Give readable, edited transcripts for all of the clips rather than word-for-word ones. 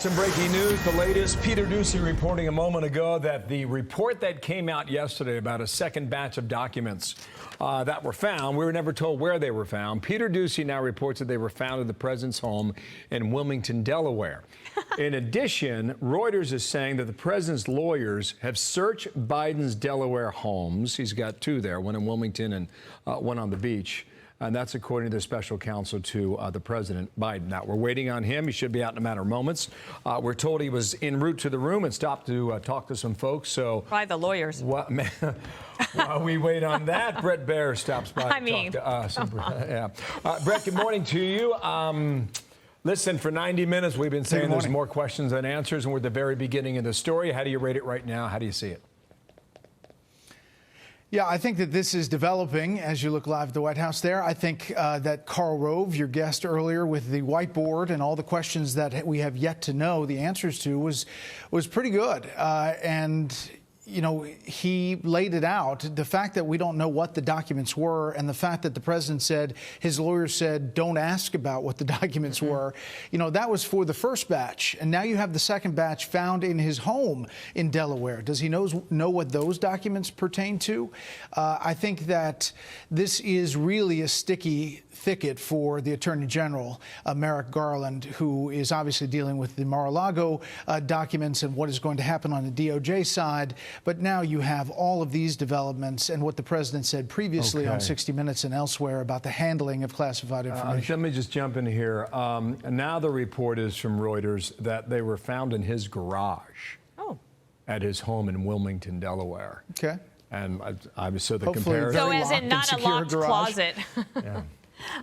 Some breaking news, the latest. Peter Doocy reporting a moment ago that the report that came out yesterday about a second batch of documents that were found, we were never told where they were found. Peter Doocy now reports that they were found at the president's home in Wilmington, Delaware. In addition, Reuters is saying that the president's lawyers have searched Biden's Delaware homes. He's got two there, one in Wilmington and one on the beach. And that's according to the special counsel to the President Biden. Now, we're waiting on him. He should be out in a matter of moments. We're told he was en route to the room and stopped to talk to some folks. So probably the lawyers. While we wait on that, Bret Baier stops by to talk to us. Yeah. Bret, good morning to you. Listen, for 90 minutes, we've been saying there's more questions than answers, and we're at the very beginning of the story. How do you rate it right now? How do you see it? Yeah, I think that this is developing as you look live at the White House there. I think that Karl Rove, your guest earlier with the whiteboard and all the questions that we have yet to know the answers to was pretty good. And you know, he laid it out. The fact that we don't know what the documents were and the fact that the president said, his lawyers said, don't ask about what the documents were, you know, that was for the first batch. And now you have the second batch found in his home in Delaware. Does he know what those documents pertain to? I think that this is really a sticky thicket for the Attorney General, Merrick Garland, who is obviously dealing with the Mar-a-Lago documents and what is going to happen on the DOJ side. But now you have all of these developments and what the president said previously on 60 Minutes and elsewhere about the handling of classified information. Let me just jump in here. Now the report is from Reuters that they were found in his garage at his home in Wilmington, Delaware. Okay. And I was so the comparison. So as in not a locked closet. Yeah.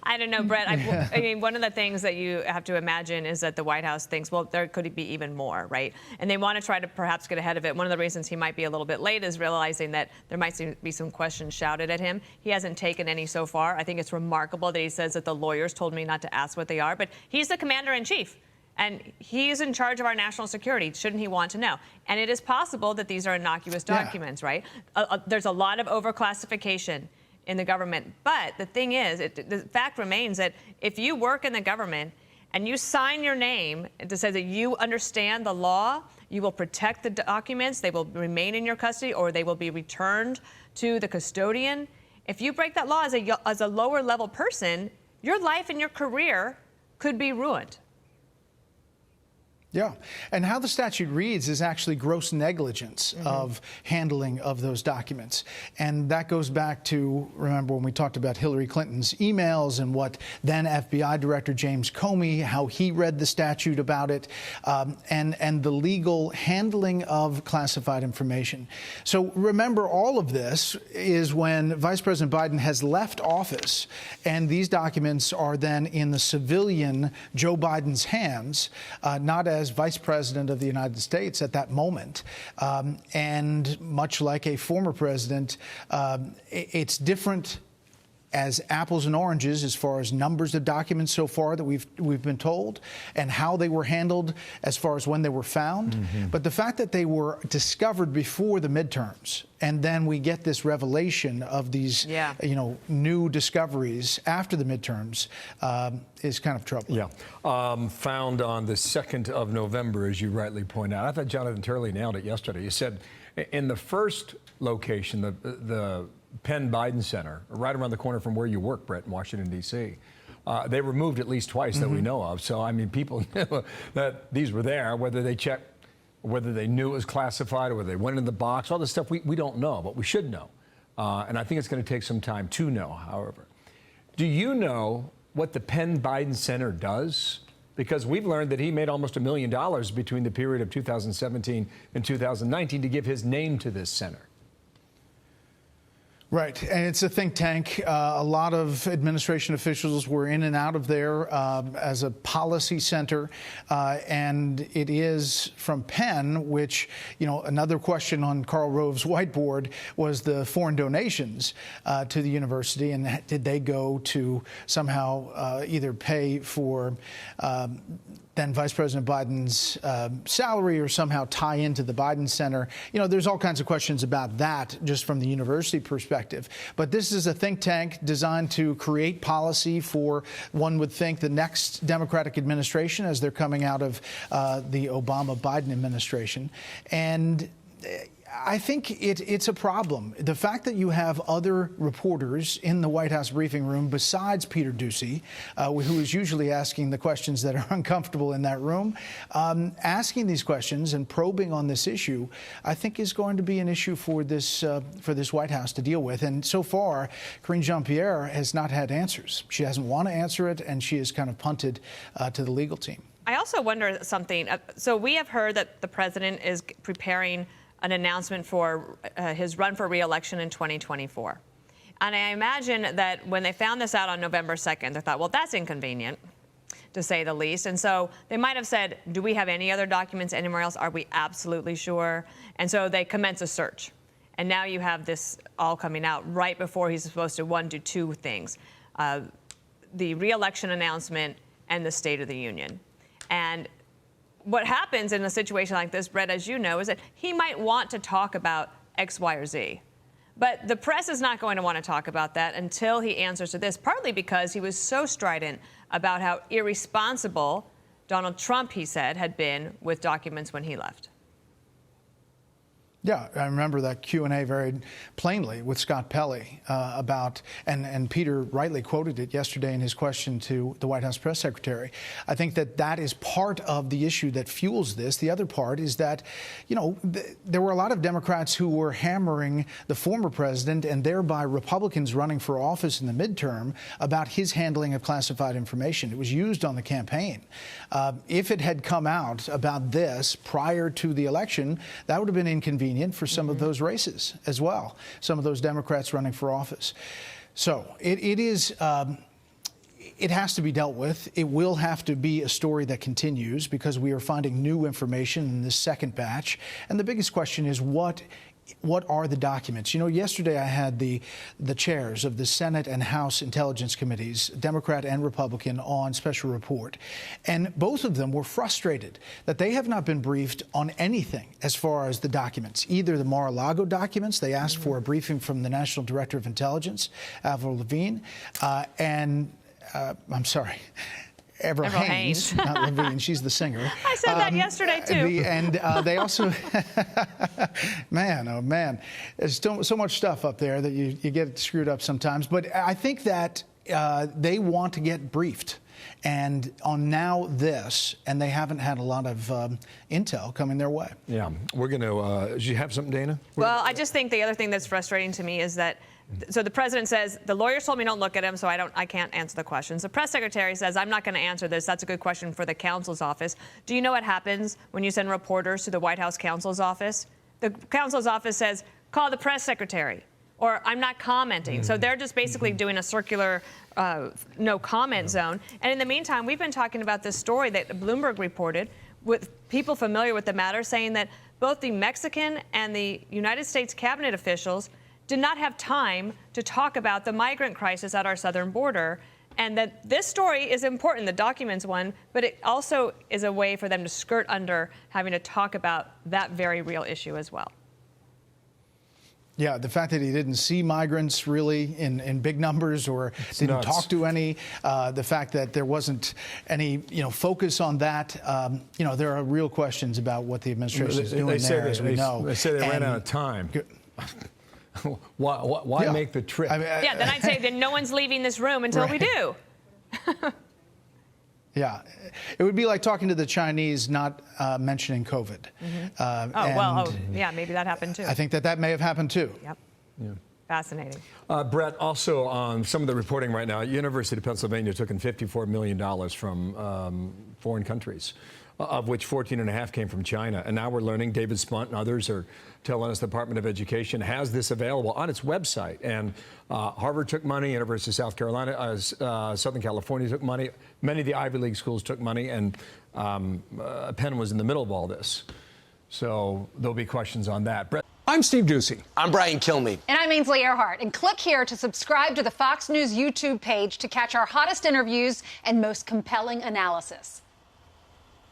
I don't know, Bret. I mean, one of the things that you have to imagine is that the White House thinks, well, there could be even more, right? And they want to try to perhaps get ahead of it. One of the reasons he might be a little bit late is realizing that there might be some questions shouted at him. He hasn't taken any so far. I think it's remarkable that he says that the lawyers told me not to ask what they are, but he's the commander-in-chief. And he's in charge of our national security. Shouldn't he want to know? And it is possible that these are innocuous documents, right? There's a lot of overclassification in the government. But the thing is, the fact remains that if you work in the government and you sign your name that says that you understand the law, you will protect the documents, they will remain in your custody, or they will be returned to the custodian. If you break that law as a lower level person, your life and your career could be ruined. Yeah. And how the statute reads is actually gross negligence of handling of those documents. And that goes back to, remember when we talked about Hillary Clinton's emails and what then FBI Director James Comey, how he read the statute about it, and the legal handling of classified information. So remember, all of this is when Vice President Biden has left office and these documents are then in the civilian Joe Biden's hands, not as Vice President of the United States at that moment. And much like a former president, it's different as apples and oranges as far as numbers of documents so far that we've been told and how they were handled as far as when they were found. But the fact that they were discovered before the midterms and then we get this revelation of these new discoveries after the midterms is kind of troubling. Yeah. Found on the 2nd of November, as you rightly point out. I thought Jonathan Turley nailed it yesterday. He said in the first location, the Penn Biden Center, right around the corner from where you work, Bret, in Washington, D.C. They were moved at least twice that we know of. So, I mean, people knew that these were there, whether they checked, whether they knew it was classified or whether they went in the box, all this stuff we don't know, but we should know. And I think it's going to take some time to know, however. Do you know what the Penn Biden Center does? Because we've learned that he made almost $1 million between the period of 2017 and 2019 to give his name to this center. Right. And it's a think tank. A lot of administration officials were in and out of there as a policy center. And it is from Penn, which, you know, another question on Karl Rove's whiteboard was the foreign donations to the university. And did they go to somehow either pay for then Vice President Biden's salary or somehow tie into the Biden Center. You know, there's all kinds of questions about that just from the university perspective. But this is a think tank designed to create policy for, one would think, the next Democratic administration as they're coming out of the Obama-Biden administration. And I think it's a problem. The fact that you have other reporters in the White House briefing room besides Peter Doocy, who is usually asking the questions that are uncomfortable in that room, asking these questions and probing on this issue, I think is going to be an issue for this White House to deal with. And so far, Karine Jean-Pierre has not had answers. She hasn't want to answer it, and she has kind of punted to the legal team. I also wonder something. So we have heard that the president is preparing an announcement for his run for re-election in 2024. And I imagine that when they found this out on November 2nd, they thought, well, that's inconvenient, to say the least. And so they might have said, do we have any other documents anywhere else? Are we absolutely sure? And so they commence a search. And now you have this all coming out right before he's supposed to, do two things, the re-election announcement and the State of the Union. And what happens in a situation like this, Bret, as you know, is that he might want to talk about X, Y, or Z. But the press is not going to want to talk about that until he answers to this, partly because he was so strident about how irresponsible Donald Trump, he said, had been with documents when he left. Yeah, I remember that Q&A very plainly with Scott Pelley about, and Peter rightly quoted it yesterday in his question to the White House press secretary. I think that is part of the issue that fuels this. The other part is that, you know, there were a lot of Democrats who were hammering the former president and thereby Republicans running for office in the midterm about his handling of classified information. It was used on the campaign. If it had come out about this prior to the election, that would have been inconvenient for some of those races as well, some of those Democrats running for office. So it has to be dealt with. It will have to be a story that continues because we are finding new information in this second batch. And the biggest question is what are the documents? You know, yesterday I had the chairs of the Senate and House Intelligence Committees, Democrat and Republican, on special report. And both of them were frustrated that they have not been briefed on anything as far as the documents. Either the Mar-a-Lago documents, they asked for a briefing from the National Director of Intelligence, Avril Lavigne, I'm sorry, Avril Haines, not Levine. She's the singer. I said that yesterday, too. They also, man, oh, man, there's so much stuff up there that you get screwed up sometimes. But I think that they want to get briefed. And on now this, and they haven't had a lot of intel coming their way. Yeah. We're going to, do you have something, Dana? Well, I just think the other thing that's frustrating to me is that so the president says, the lawyers told me don't look at him, so I can't answer the questions. The press secretary says, I'm not going to answer this. That's a good question for the counsel's office. Do you know what happens when you send reporters to the White House counsel's office? The counsel's office says, call the press secretary, or I'm not commenting. So they're just basically doing a circular no comment zone. And in the meantime, we've been talking about this story that Bloomberg reported with people familiar with the matter saying that both the Mexican and the United States cabinet officials did not have time to talk about the migrant crisis at our southern border, and that this story is important, the documents one, but it also is a way for them to skirt under having to talk about that very real issue as well. Yeah, the fact that he didn't see migrants really in big numbers or didn't talk to any, the fact that there wasn't any focus on that, there are real questions about what the administration is doing there, as we know. They say they ran out of time. Why make the trip? Yeah, then I'd say that no one's leaving this room until we do. Yeah, it would be like talking to the Chinese, not mentioning COVID. Yeah, maybe that happened too. I think that may have happened too. Yep. Yeah. Fascinating. Bret, also on some of the reporting right now, University of Pennsylvania took in $54 million from foreign countries, of which 14.5 came from China. And now we're learning, David Spunt and others are telling us the Department of Education has this available on its website. And Harvard took money, University of South Carolina, Southern California took money. Many of the Ivy League schools took money, and Penn was in the middle of all this. So there'll be questions on that. Bret. I'm Steve Doocy. I'm Brian Kilmeade. And I'm Ainsley Earhart. And click here to subscribe to the Fox News YouTube page to catch our hottest interviews and most compelling analysis.